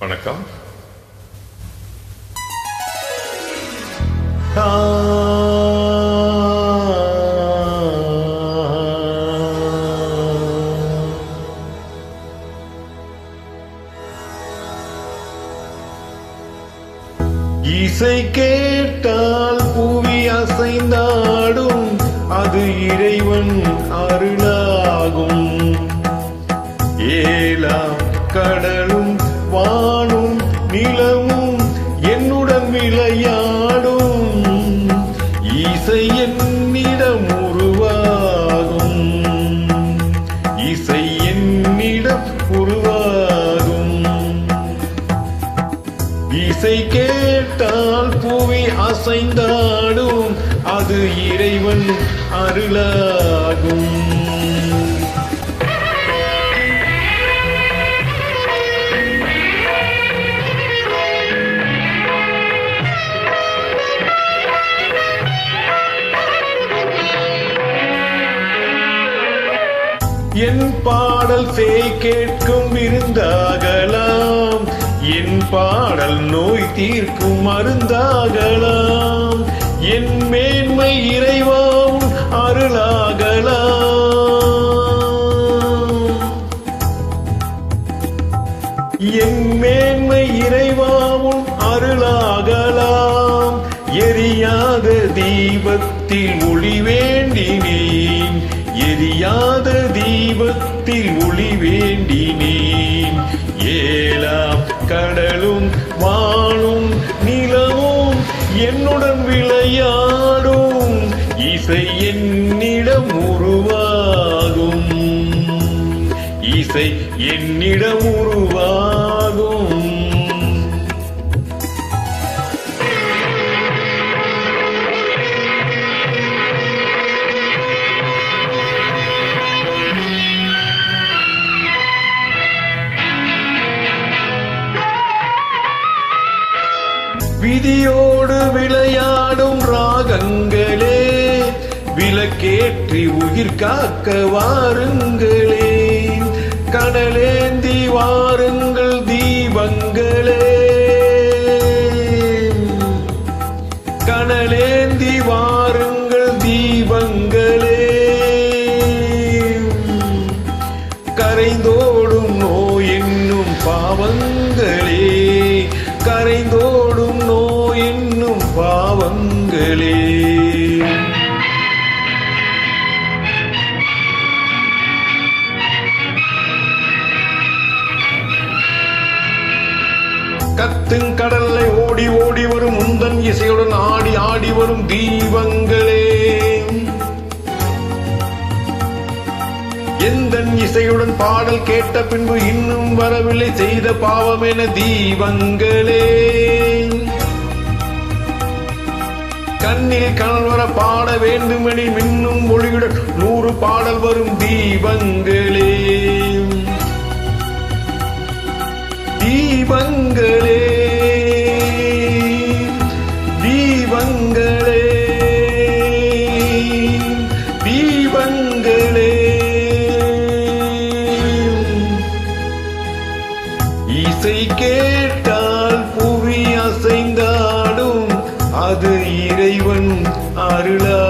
வணக்கம். இசை கேட்டால் புவி அசைந்தாடும், அது இறைவன் அருளாகும். ஏலாம் கடலும் வானும் நிலவும் என்னுடன் விளையாடும், இசை என்னிடம் உருவாகும். இசை என்னிடம் உருவாகும். இசை கேட்டால் புவி அசைந்தாடும், அது இறைவன் அருளாகும். என் பாடல் சேய் கேட்கும் விருந்தாகலாம், என் பாடல் நோய் தீர்க்கும் மருந்தாகலாம். என் மேன்மை இறைவாவும் அருளாகலாம். என் மேன்மை இறைவாவும் அருளாகலாம். எரியாத தீபத்தில் ஒளி வேண்டினேன், எரியாத தீபத்தில் ஒளி வேண்டினேன். ஏலாம் கடலும் வானும் நிலவும் என்னுடன் விளையாடும், இசை என்னிடம் உருவாகும். இசை என்னிடம் உருவாகும். விதியோடு விளையாடும் ராகங்களே, விளக்கேற்றி உயிர் காக்க வாருங்களே. கனலேந்தி வாருங்கள் தீபங்களே, கனலேந்தி வாருங்கள் தீபங்களே. கரைந்தோடும் நோய் என்னும் பாவங்களே, கரைந்தோடும் நோய் என்னும் பாவங்களே. கத்துங் கடலை ஓடி ஓடி வரும் முந்தன் இசையுடன் ஆடி ஆடி வரும் தீபங்களே. எந்தன் இசையுடன் பாடல் கேட்ட பின்பு இன்னும் வரவில்லை செய்த பாவம் என தீபங்களே. கண்ணில் கனல் வர பாட வேண்டுமெனில் மின்னும் மொழியுடன் 100 பாடல் வரும் தீபங்களே. தீபங்களே, தீபங்களே, தீபங்களே. இசை கேட்டால் புவி அசைந்தாடும், அது இறைவன் அருளா